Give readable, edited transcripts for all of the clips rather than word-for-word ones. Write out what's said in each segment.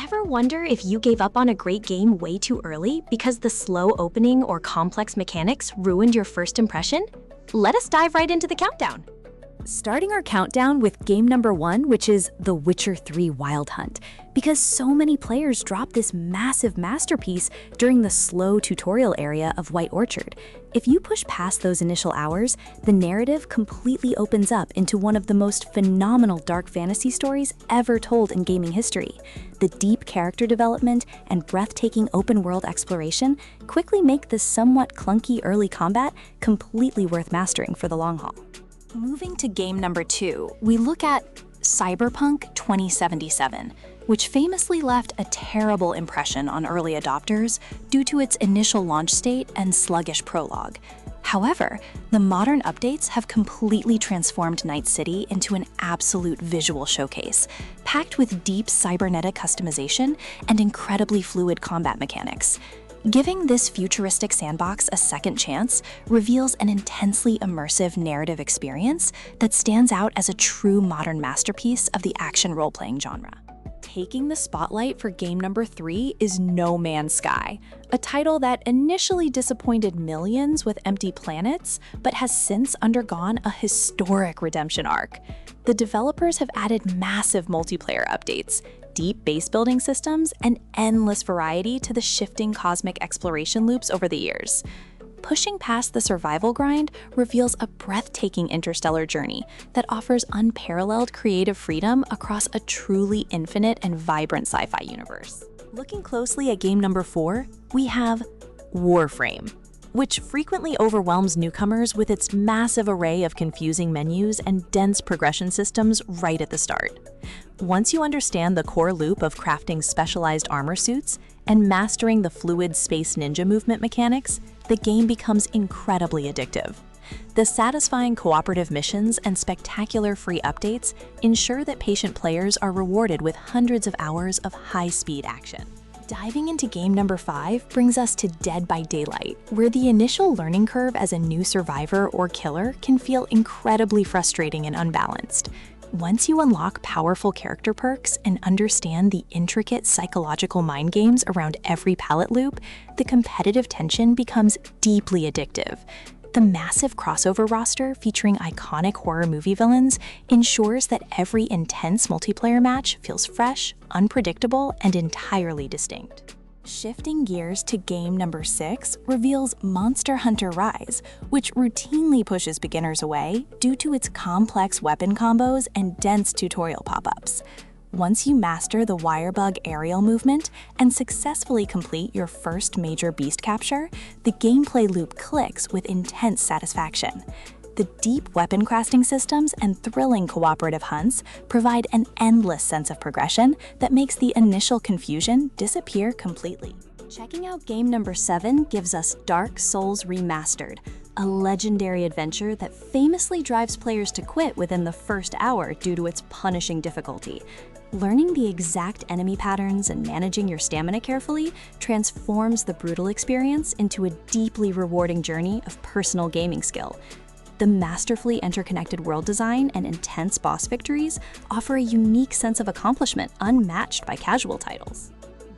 Ever wonder if you gave up on a great game way too early because the slow opening or complex mechanics ruined your first impression? Let us dive right into the countdown. Starting our countdown with game number 1, which is The Witcher 3 Wild Hunt, because so many players drop this massive masterpiece during the slow tutorial area of White Orchard. If you push past those initial hours, the narrative completely opens up into one of the most phenomenal dark fantasy stories ever told in gaming history. The deep character development and breathtaking open-world exploration quickly make the somewhat clunky early combat completely worth mastering for the long haul. Moving to game number 2, we look at Cyberpunk 2077, which famously left a terrible impression on early adopters due to its initial launch state and sluggish prologue. However, the modern updates have completely transformed Night City into an absolute visual showcase, packed with deep cybernetic customization and incredibly fluid combat mechanics. Giving this futuristic sandbox a second chance reveals an intensely immersive narrative experience that stands out as a true modern masterpiece of the action role-playing genre. Taking the spotlight for game number 3 is No Man's Sky, a title that initially disappointed millions with Empty Planets, but has since undergone a historic redemption arc. The developers have added massive multiplayer updates, deep base-building systems, and endless variety to the shifting cosmic exploration loops over the years. Pushing past the survival grind reveals a breathtaking interstellar journey that offers unparalleled creative freedom across a truly infinite and vibrant sci-fi universe. Looking closely at game number 4, we have Warframe, which frequently overwhelms newcomers with its massive array of confusing menus and dense progression systems right at the start. Once you understand the core loop of crafting specialized armor suits and mastering the fluid space ninja movement mechanics, the game becomes incredibly addictive. The satisfying cooperative missions and spectacular free updates ensure that patient players are rewarded with hundreds of hours of high-speed action. Diving into game number 5 brings us to Dead by Daylight, where the initial learning curve as a new survivor or killer can feel incredibly frustrating and unbalanced. Once you unlock powerful character perks and understand the intricate psychological mind games around every palette loop, the competitive tension becomes deeply addictive. The massive crossover roster featuring iconic horror movie villains ensures that every intense multiplayer match feels fresh, unpredictable, and entirely distinct. Shifting gears to game number 6 reveals Monster Hunter Rise, which routinely pushes beginners away due to its complex weapon combos and dense tutorial pop-ups. Once you master the wirebug aerial movement and successfully complete your first major beast capture, the gameplay loop clicks with intense satisfaction. The deep weapon crafting systems and thrilling cooperative hunts provide an endless sense of progression that makes the initial confusion disappear completely. Checking out game number 7 gives us Dark Souls Remastered, a legendary adventure that famously drives players to quit within the first hour due to its punishing difficulty. Learning the exact enemy patterns and managing your stamina carefully transforms the brutal experience into a deeply rewarding journey of personal gaming skill. The masterfully interconnected world design and intense boss victories offer a unique sense of accomplishment unmatched by casual titles.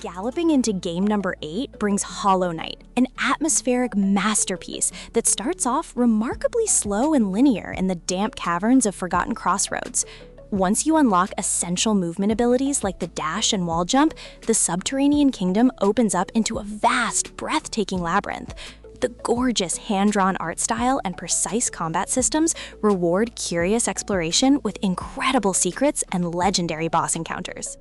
Galloping into game number 8 brings Hollow Knight, an atmospheric masterpiece that starts off remarkably slow and linear in the damp caverns of Forgotten Crossroads. Once you unlock essential movement abilities like the dash and wall jump, the subterranean kingdom opens up into a vast, breathtaking labyrinth. The gorgeous hand-drawn art style and precise combat systems reward curious exploration with incredible secrets and legendary boss encounters.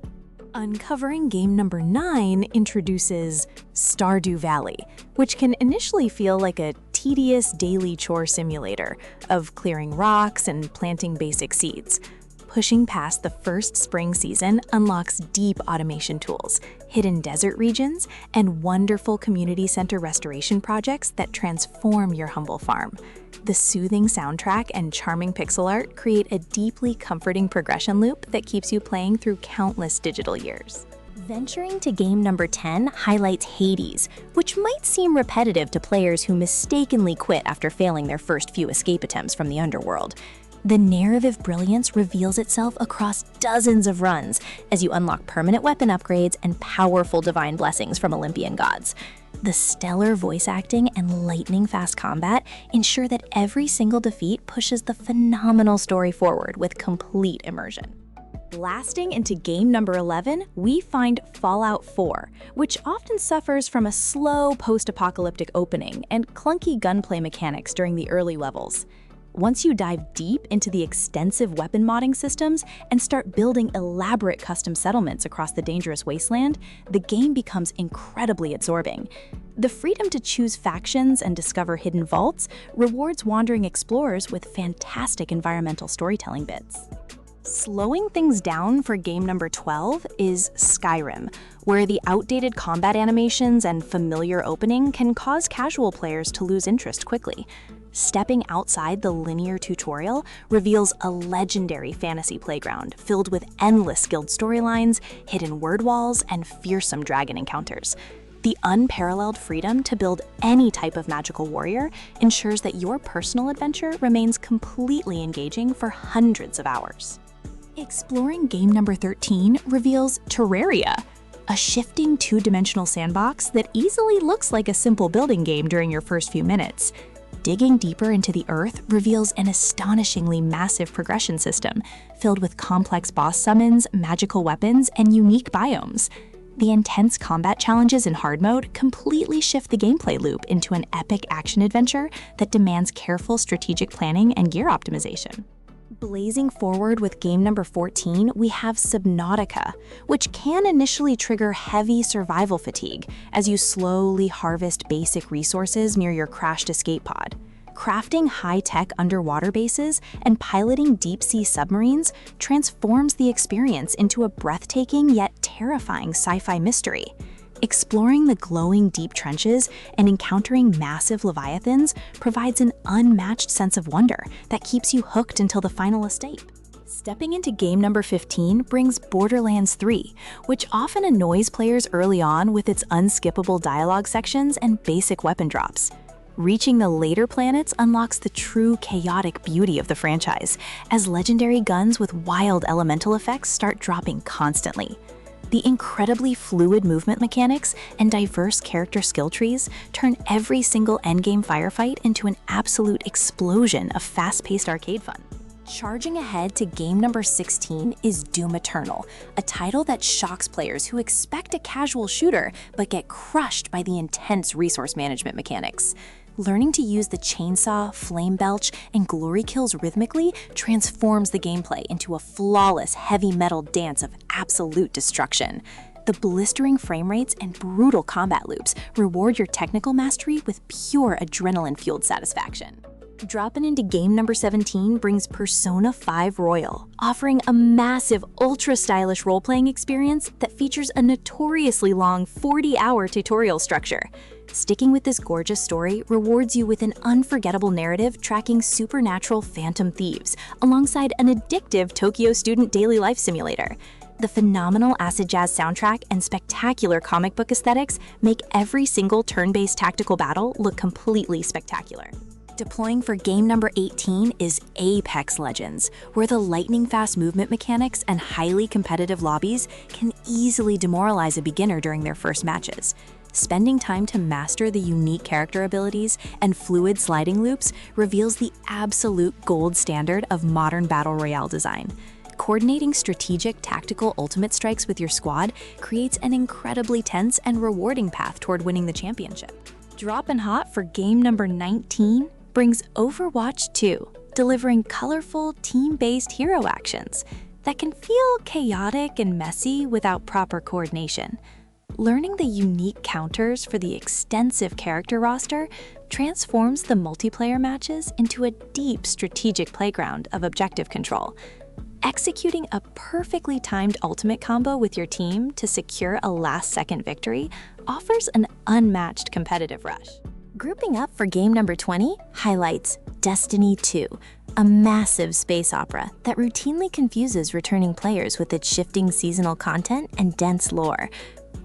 Uncovering game number 9 introduces Stardew Valley, which can initially feel like a tedious daily chore simulator of clearing rocks and planting basic seeds. Pushing past the first spring season unlocks deep automation tools, hidden desert regions, and wonderful community center restoration projects that transform your humble farm. The soothing soundtrack and charming pixel art create a deeply comforting progression loop that keeps you playing through countless digital years. Venturing to game number 10 highlights Hades, which might seem repetitive to players who mistakenly quit after failing their first few escape attempts from the underworld. The narrative brilliance reveals itself across dozens of runs as you unlock permanent weapon upgrades and powerful divine blessings from Olympian gods. The stellar voice acting and lightning-fast combat ensure that every single defeat pushes the phenomenal story forward with complete immersion. Blasting into game number 11, we find Fallout 4, which often suffers from a slow post-apocalyptic opening and clunky gunplay mechanics during the early levels. Once you dive deep into the extensive weapon modding systems and start building elaborate custom settlements across the dangerous wasteland, the game becomes incredibly absorbing. The freedom to choose factions and discover hidden vaults rewards wandering explorers with fantastic environmental storytelling bits. Slowing things down for game number 12 is Skyrim, where the outdated combat animations and familiar opening can cause casual players to lose interest quickly. Stepping outside the linear tutorial reveals a legendary fantasy playground filled with endless guild storylines, hidden word walls, and fearsome dragon encounters. The unparalleled freedom to build any type of magical warrior ensures that your personal adventure remains completely engaging for hundreds of hours. Exploring game number 13 reveals Terraria, a shifting two-dimensional sandbox that easily looks like a simple building game during your first few minutes. Digging deeper into the earth reveals an astonishingly massive progression system filled with complex boss summons, magical weapons, and unique biomes. The intense combat challenges in hard mode completely shift the gameplay loop into an epic action adventure that demands careful strategic planning and gear optimization. Blazing forward with game number 14, we have Subnautica, which can initially trigger heavy survival fatigue as you slowly harvest basic resources near your crashed escape pod. Crafting high-tech underwater bases and piloting deep-sea submarines transforms the experience into a breathtaking yet terrifying sci-fi mystery. Exploring the glowing deep trenches and encountering massive leviathans provides an unmatched sense of wonder that keeps you hooked until the final escape. Stepping into game number 15 brings Borderlands 3, which often annoys players early on with its unskippable dialogue sections and basic weapon drops. Reaching the later planets unlocks the true chaotic beauty of the franchise, as legendary guns with wild elemental effects start dropping constantly. The incredibly fluid movement mechanics and diverse character skill trees turn every single endgame firefight into an absolute explosion of fast-paced arcade fun. Charging ahead to game number 16 is Doom Eternal, a title that shocks players who expect a casual shooter but get crushed by the intense resource management mechanics. Learning to use the chainsaw, flame belch, and glory kills rhythmically transforms the gameplay into a flawless heavy metal dance of absolute destruction. The blistering frame rates and brutal combat loops reward your technical mastery with pure adrenaline-fueled satisfaction. Dropping into game number 17 brings Persona 5 Royal, offering a massive, ultra-stylish role-playing experience that features a notoriously long 40-hour tutorial structure. Sticking with this gorgeous story rewards you with an unforgettable narrative tracking supernatural phantom thieves, alongside an addictive Tokyo student daily life simulator. The phenomenal acid jazz soundtrack and spectacular comic book aesthetics make every single turn-based tactical battle look completely spectacular. Deploying for game number 18 is Apex Legends, where the lightning-fast movement mechanics and highly competitive lobbies can easily demoralize a beginner during their first matches. Spending time to master the unique character abilities and fluid sliding loops reveals the absolute gold standard of modern battle royale design. Coordinating strategic tactical ultimate strikes with your squad creates an incredibly tense and rewarding path toward winning the championship. Dropping hot for game number 19 brings Overwatch 2, delivering colorful, team-based hero actions that can feel chaotic and messy without proper coordination. Learning the unique counters for the extensive character roster transforms the multiplayer matches into a deep strategic playground of objective control. Executing a perfectly timed ultimate combo with your team to secure a last-second victory offers an unmatched competitive rush. Grouping up for game number 20 highlights Destiny 2, a massive space opera that routinely confuses returning players with its shifting seasonal content and dense lore.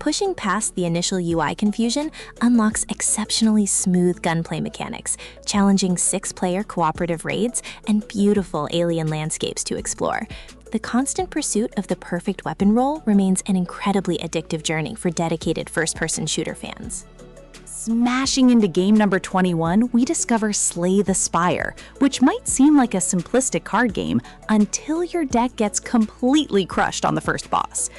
Pushing past the initial UI confusion unlocks exceptionally smooth gunplay mechanics, challenging 6-player cooperative raids, and beautiful alien landscapes to explore. The constant pursuit of the perfect weapon roll remains an incredibly addictive journey for dedicated first-person shooter fans. Smashing into game number 21, we discover Slay the Spire, which might seem like a simplistic card game until your deck gets completely crushed on the first boss.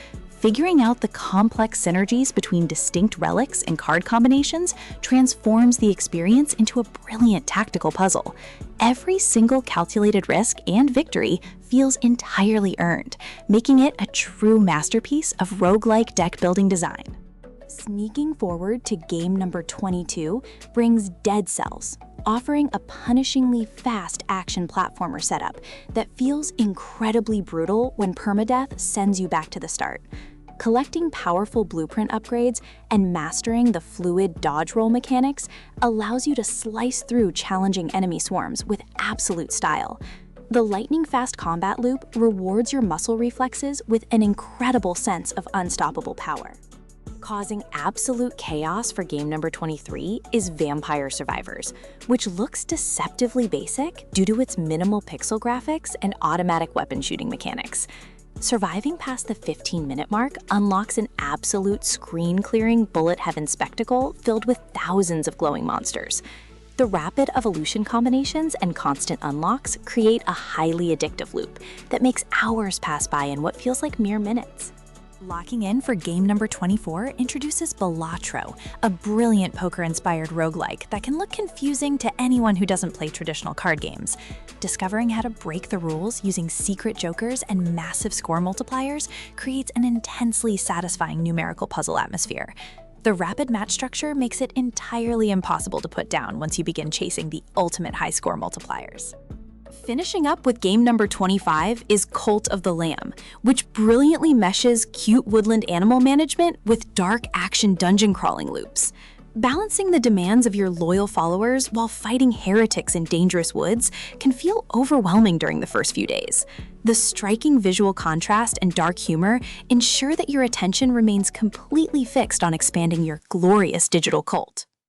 Figuring out the complex synergies between distinct relics and card combinations transforms the experience into a brilliant tactical puzzle. Every single calculated risk and victory feels entirely earned, making it a true masterpiece of roguelike deck-building design. Sneaking forward to game number 22 brings Dead Cells, offering a punishingly fast action platformer setup that feels incredibly brutal when permadeath sends you back to the start. Collecting powerful blueprint upgrades and mastering the fluid dodge roll mechanics allows you to slice through challenging enemy swarms with absolute style. The lightning-fast combat loop rewards your muscle reflexes with an incredible sense of unstoppable power. Causing absolute chaos for game number 23 is Vampire Survivors, which looks deceptively basic due to its minimal pixel graphics and automatic weapon shooting mechanics. Surviving past the 15-minute mark unlocks an absolute screen-clearing bullet heaven spectacle filled with thousands of glowing monsters. The rapid evolution combinations and constant unlocks create a highly addictive loop that makes hours pass by in what feels like mere minutes. Locking in for game number 24 introduces Balatro, a brilliant poker-inspired roguelike that can look confusing to anyone who doesn't play traditional card games. Discovering how to break the rules using secret jokers and massive score multipliers creates an intensely satisfying numerical puzzle atmosphere. The rapid match structure makes it entirely impossible to put down once you begin chasing the ultimate high score multipliers. Finishing up with game number 25 is Cult of the Lamb, which brilliantly meshes cute woodland animal management with dark action dungeon crawling loops. Balancing the demands of your loyal followers while fighting heretics in dangerous woods can feel overwhelming during the first few days. The striking visual contrast and dark humor ensure that your attention remains completely fixed on expanding your glorious digital cult.